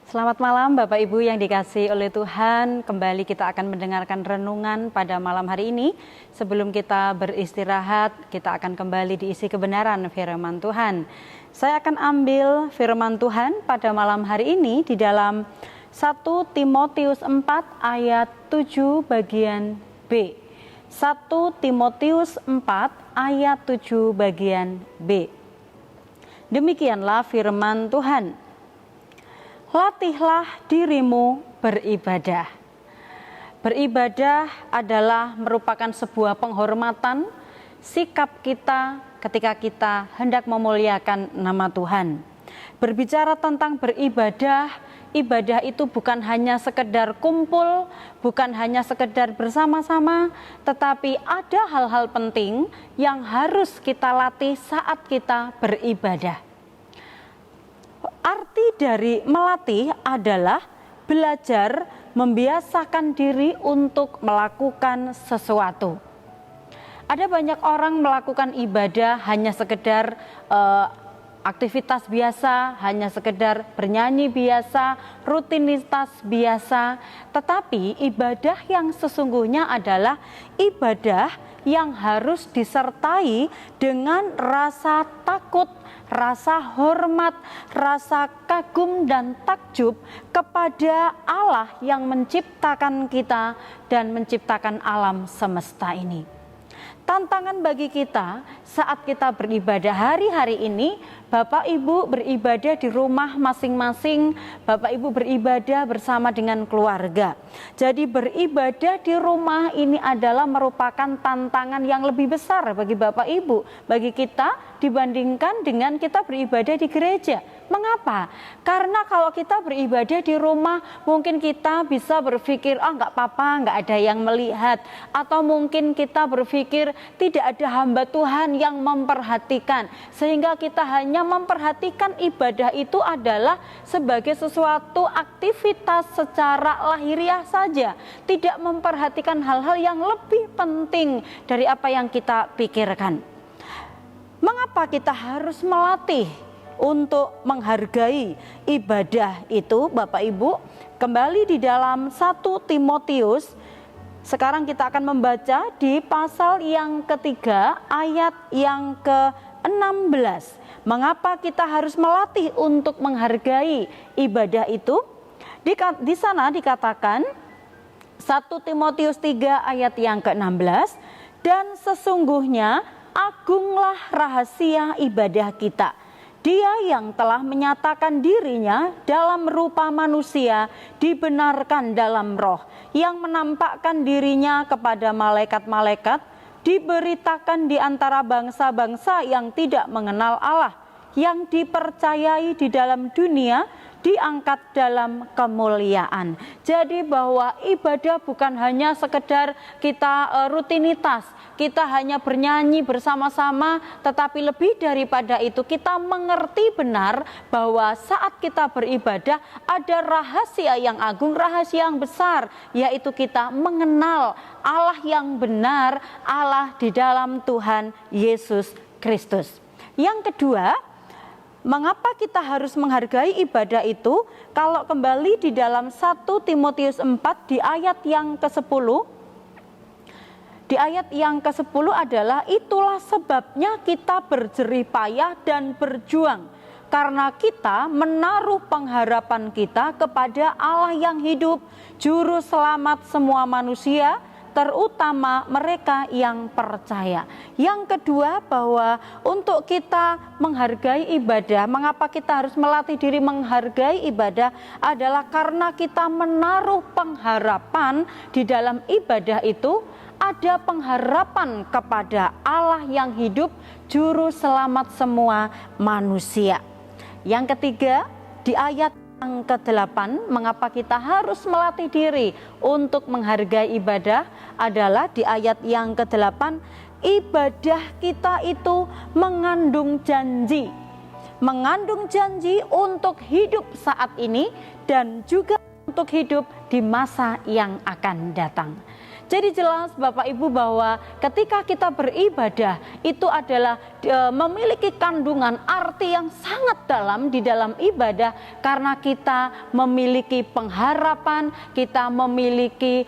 Selamat malam Bapak Ibu yang dikasihi oleh Tuhan. Kembali kita akan mendengarkan renungan pada malam hari ini. Sebelum kita beristirahat, kita akan kembali diisi kebenaran firman Tuhan. Saya akan ambil firman Tuhan pada malam hari ini di dalam 1 Timotius 4 ayat 7 bagian B. 1 Timotius 4 ayat 7 bagian B. Demikianlah firman Tuhan. Latihlah dirimu beribadah. Beribadah adalah merupakan sebuah penghormatan sikap kita ketika kita hendak memuliakan nama Tuhan. Berbicara tentang beribadah, ibadah itu bukan hanya sekedar kumpul, bukan hanya sekedar bersama-sama, tetapi ada hal-hal penting yang harus kita latih saat kita beribadah. Arti dari melatih adalah belajar membiasakan diri untuk melakukan sesuatu. Ada banyak orang melakukan ibadah hanya sekedar aktivitas biasa, hanya sekedar bernyanyi biasa, rutinitas biasa. Tetapi ibadah yang sesungguhnya adalah ibadah yang harus disertai dengan rasa takut, rasa hormat, rasa kagum dan takjub kepada Allah yang menciptakan kita dan menciptakan alam semesta ini. Tantangan bagi kita saat kita beribadah hari-hari ini, Bapak Ibu beribadah di rumah masing-masing, Bapak Ibu beribadah bersama dengan keluarga. Jadi beribadah di rumah ini adalah merupakan tantangan yang lebih besar bagi Bapak Ibu, bagi kita dibandingkan dengan kita beribadah di gereja. Mengapa? Karena kalau kita beribadah di rumah, mungkin kita bisa berpikir, nggak apa-apa, nggak ada yang melihat. Atau mungkin kita berpikir, tidak ada hamba Tuhan yang memperhatikan. Sehingga kita hanya memperhatikan ibadah itu adalah sebagai sesuatu aktivitas secara lahiriah saja. Tidak memperhatikan hal-hal yang lebih penting dari apa yang kita pikirkan. Mengapa kita harus melatih untuk menghargai ibadah itu, Bapak Ibu? Kembali di dalam 1 Timotius, sekarang kita akan membaca di pasal yang ketiga, ayat yang ke-16. Mengapa kita harus melatih untuk menghargai ibadah itu? Di sana dikatakan 1 Timotius 3 ayat yang ke-16, dan sesungguhnya agunglah rahasia ibadah kita. Dia yang telah menyatakan dirinya dalam rupa manusia dibenarkan dalam roh, yang menampakkan dirinya kepada malaikat-malaikat, diberitakan di antara bangsa-bangsa yang tidak mengenal Allah, yang dipercayai di dalam dunia, diangkat dalam kemuliaan. Jadi bahwa ibadah bukan hanya sekedar kita rutinitas, kita hanya bernyanyi bersama-sama, tetapi lebih daripada itu kita mengerti benar bahwa saat kita beribadah ada rahasia yang agung, rahasia yang besar, yaitu kita mengenal Allah yang benar, Allah di dalam Tuhan Yesus Kristus. Yang kedua, mengapa kita harus menghargai ibadah itu? Kalau kembali di dalam 1 Timotius 4 di ayat yang ke-10, di ayat yang ke-10 adalah, itulah sebabnya kita berjerih payah dan berjuang, karena kita menaruh pengharapan kita kepada Allah yang hidup, juru selamat semua manusia, terutama mereka yang percaya. Yang kedua, bahwa untuk kita menghargai ibadah, mengapa kita harus melatih diri menghargai ibadah, adalah karena kita menaruh pengharapan di dalam ibadah itu. Ada pengharapan kepada Allah yang hidup, juru selamat semua manusia. Yang ketiga, di ayat yang ke-8, mengapa kita harus melatih diri untuk menghargai ibadah, adalah di ayat yang ke-8, ibadah kita itu mengandung janji. Mengandung janji untuk hidup saat ini dan juga untuk hidup di masa yang akan datang. Jadi jelas Bapak Ibu bahwa ketika kita beribadah itu adalah memiliki kandungan arti yang sangat dalam di dalam ibadah, karena kita memiliki pengharapan, kita memiliki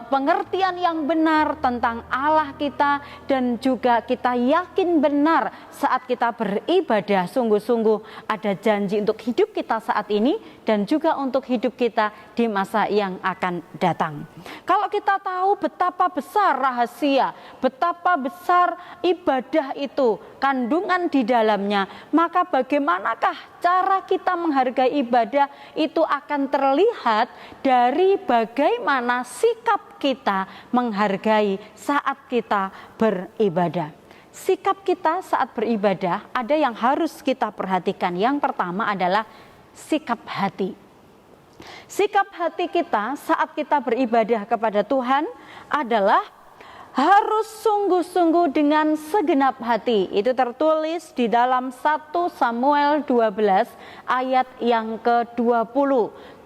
pengertian yang benar tentang Allah kita, dan juga kita yakin benar saat kita beribadah sungguh-sungguh ada janji untuk hidup kita saat ini dan juga untuk hidup kita di masa yang akan datang. Kalau kita tahu betapa besar rahasia, betapa besar ibadah itu, kandungan di dalamnya, maka bagaimanakah cara kita menghargai ibadah itu akan terlihat dari bagaimana sikap kita menghargai saat kita beribadah. Sikap kita saat beribadah ada yang harus kita perhatikan. Yang pertama adalah sikap hati. Sikap hati kita saat kita beribadah kepada Tuhan adalah harus sungguh-sungguh dengan segenap hati. Itu tertulis di dalam 1 Samuel 12 ayat yang ke-20.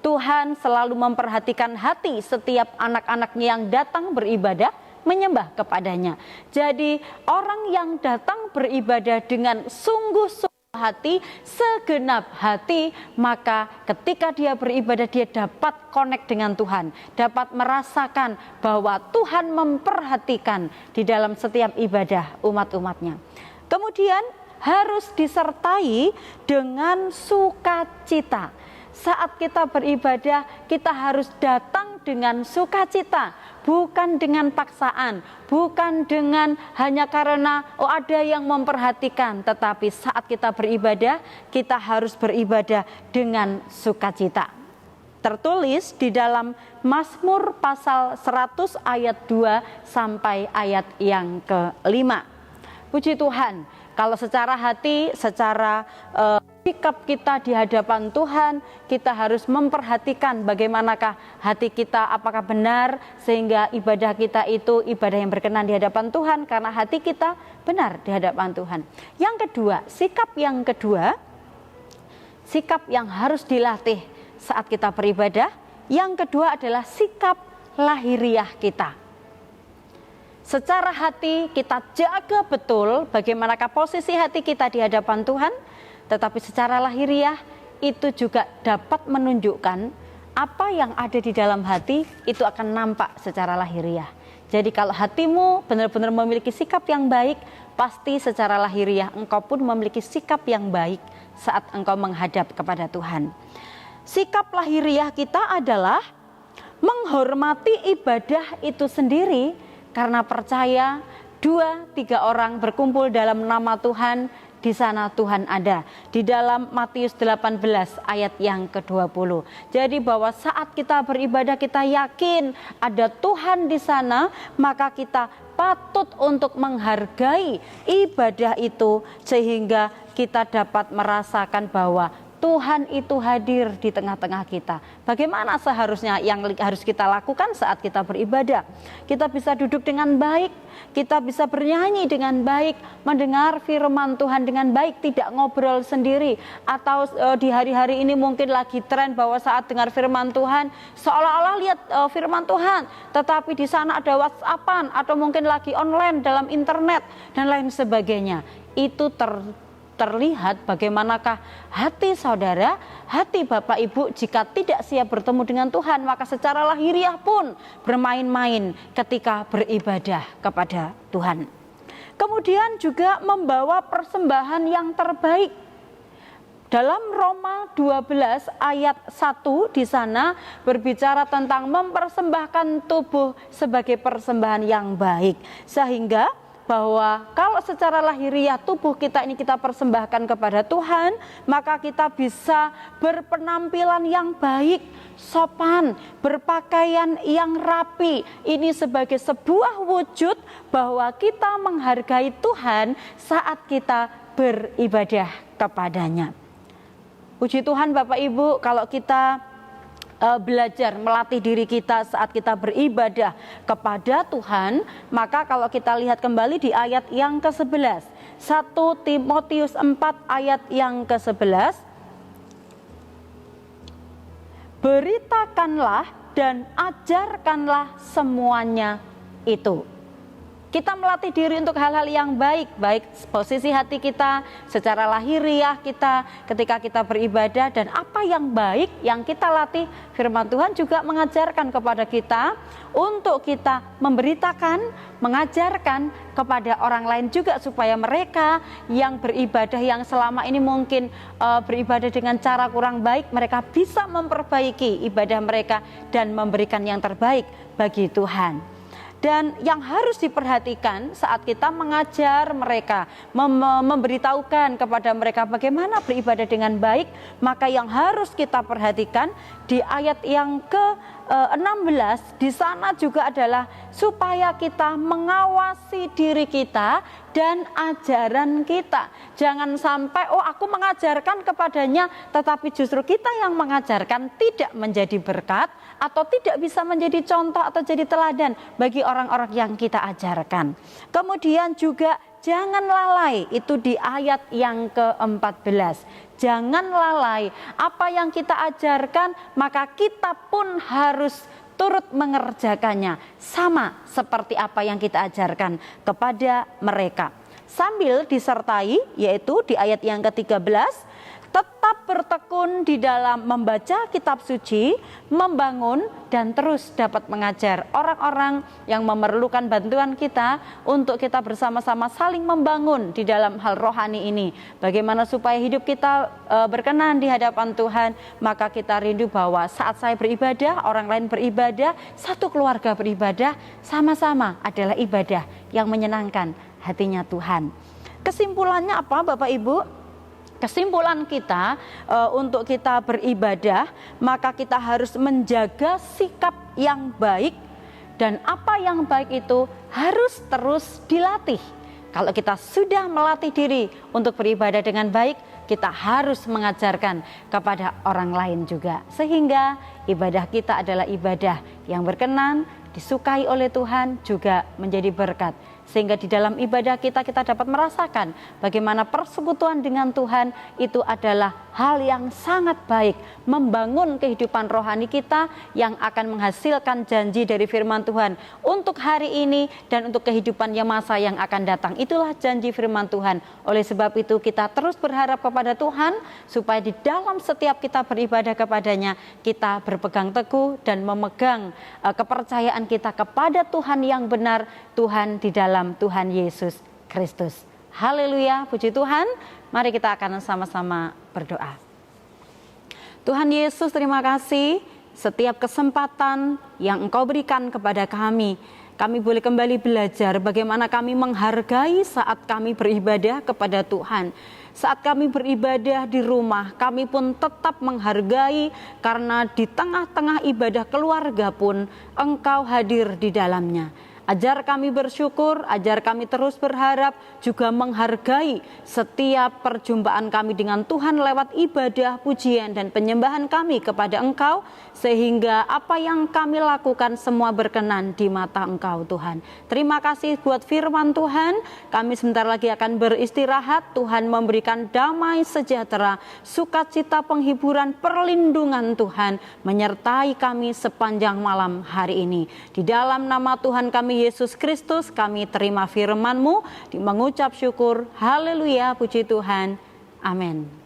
Tuhan selalu memperhatikan hati setiap anak-anaknya yang datang beribadah, menyembah kepadanya. Jadi orang yang datang beribadah dengan sungguh-sungguh hati, segenap hati, maka ketika dia beribadah dia dapat connect dengan Tuhan, dapat merasakan bahwa Tuhan memperhatikan di dalam setiap ibadah umat-umatnya. Kemudian harus disertai dengan sukacita. Saat kita beribadah, kita harus datang dengan sukacita, bukan dengan paksaan, bukan dengan hanya karena ada yang memperhatikan, tetapi saat kita beribadah, kita harus beribadah dengan sukacita. Tertulis di dalam Mazmur pasal 100 ayat 2 sampai ayat yang ke-5. Puji Tuhan, kalau secara hati, secara sikap kita di hadapan Tuhan, kita harus memperhatikan bagaimanakah hati kita, apakah benar, sehingga ibadah kita itu ibadah yang berkenan di hadapan Tuhan, karena hati kita benar di hadapan Tuhan. Yang kedua, sikap yang harus dilatih saat kita beribadah, yang kedua adalah sikap lahiriah kita. Secara hati kita jaga betul bagaimanakah posisi hati kita di hadapan Tuhan, tetapi secara lahiriah itu juga dapat menunjukkan apa yang ada di dalam hati, itu akan nampak secara lahiriah. Jadi kalau hatimu benar-benar memiliki sikap yang baik, pasti secara lahiriah engkau pun memiliki sikap yang baik saat engkau menghadap kepada Tuhan. Sikap lahiriah kita adalah menghormati ibadah itu sendiri, karena percaya 2-3 orang berkumpul dalam nama Tuhan, di sana Tuhan ada. Di dalam Matius 18 ayat yang ke-20. Jadi bahwa saat kita beribadah kita yakin ada Tuhan di sana, maka kita patut untuk menghargai ibadah itu sehingga kita dapat merasakan bahwa Tuhan itu hadir di tengah-tengah kita. Bagaimana seharusnya yang harus kita lakukan saat kita beribadah? Kita bisa duduk dengan baik, kita bisa bernyanyi dengan baik, mendengar firman Tuhan dengan baik, tidak ngobrol sendiri. Atau di hari-hari ini mungkin lagi tren bahwa saat dengar firman Tuhan, seolah-olah lihat firman Tuhan, tetapi di sana ada WhatsApp-an atau mungkin lagi online dalam internet dan lain sebagainya. Itu terlihat bagaimanakah hati saudara, hati Bapak Ibu jika tidak siap bertemu dengan Tuhan, maka secara lahiriah pun bermain-main ketika beribadah kepada Tuhan. Kemudian juga membawa persembahan yang terbaik. Dalam Roma 12 ayat 1 di sana berbicara tentang mempersembahkan tubuh sebagai persembahan yang baik, sehingga bahwa kalau secara lahiriah tubuh kita ini kita persembahkan kepada Tuhan, maka kita bisa berpenampilan yang baik, sopan, berpakaian yang rapi. Ini sebagai sebuah wujud bahwa kita menghargai Tuhan saat kita beribadah kepadanya. Puji Tuhan Bapak Ibu, kalau kita belajar melatih diri kita saat kita beribadah kepada Tuhan, maka kalau kita lihat kembali di ayat yang ke-11, 1 Timotius 4 ayat yang ke-11, beritakanlah dan ajarkanlah semuanya itu. Kita melatih diri untuk hal-hal yang baik posisi hati kita, secara lahiriah kita ketika kita beribadah, dan apa yang baik yang kita latih. Firman Tuhan juga mengajarkan kepada kita untuk kita memberitakan, mengajarkan kepada orang lain juga, supaya mereka yang beribadah, yang selama ini mungkin beribadah dengan cara kurang baik, mereka bisa memperbaiki ibadah mereka dan memberikan yang terbaik bagi Tuhan. Dan yang harus diperhatikan saat kita mengajar mereka, memberitahukan kepada mereka bagaimana beribadah dengan baik, maka yang harus kita perhatikan di ayat yang ke-16 di sana juga adalah supaya kita mengawasi diri kita dan ajaran kita. Jangan sampai aku mengajarkan kepadanya, tetapi justru kita yang mengajarkan tidak menjadi berkat atau tidak bisa menjadi contoh atau jadi teladan bagi orang-orang yang kita ajarkan. Kemudian juga jangan lalai, itu di ayat yang ke-14. Jangan lalai, apa yang kita ajarkan maka kita pun harus turut mengerjakannya, sama seperti apa yang kita ajarkan kepada mereka. Sambil disertai, yaitu di ayat yang ke-13, tetap bertekun di dalam membaca kitab suci, membangun dan terus dapat mengajar orang-orang yang memerlukan bantuan kita, untuk kita bersama-sama saling membangun di dalam hal rohani ini. Bagaimana supaya hidup kita berkenan di hadapan Tuhan, maka kita rindu bahwa saat saya beribadah, orang lain beribadah, satu keluarga beribadah, sama-sama adalah ibadah yang menyenangkan hatinya Tuhan. Kesimpulannya apa, Bapak Ibu? Kesimpulan kita untuk kita beribadah, maka kita harus menjaga sikap yang baik, dan apa yang baik itu harus terus dilatih. Kalau kita sudah melatih diri untuk beribadah dengan baik, kita harus mengajarkan kepada orang lain juga, sehingga ibadah kita adalah ibadah yang berkenan, disukai oleh Tuhan, juga menjadi berkat. Sehingga di dalam ibadah kita dapat merasakan bagaimana persekutuan dengan Tuhan itu adalah hal yang sangat baik, membangun kehidupan rohani kita yang akan menghasilkan janji dari firman Tuhan untuk hari ini dan untuk kehidupan yang masa yang akan datang. Itulah janji firman Tuhan. Oleh sebab itu kita terus berharap kepada Tuhan supaya di dalam setiap kita beribadah kepadanya, kita berpegang teguh dan memegang kepercayaan kita kepada Tuhan yang benar, Tuhan di dalam Tuhan Yesus Kristus. Haleluya, puji Tuhan. Mari kita akan sama-sama berdoa. Tuhan Yesus, terima kasih setiap kesempatan yang Engkau berikan kepada kami boleh kembali belajar bagaimana kami menghargai saat kami beribadah kepada Tuhan. Saat kami beribadah di rumah, kami pun tetap menghargai, karena di tengah-tengah ibadah keluarga pun Engkau hadir di dalamnya. Ajar kami bersyukur, ajar kami terus berharap, juga menghargai setiap perjumpaan kami dengan Tuhan lewat ibadah, pujian, dan penyembahan kami kepada Engkau, sehingga apa yang kami lakukan semua berkenan di mata Engkau, Tuhan. Terima kasih buat firman Tuhan. Kami sebentar lagi akan beristirahat. Tuhan memberikan damai sejahtera, sukacita, penghiburan, perlindungan Tuhan menyertai kami sepanjang malam hari ini. Di dalam nama Tuhan kami Yesus Kristus, kami terima firman-Mu, mengucap syukur. Haleluya, puji Tuhan. Amin.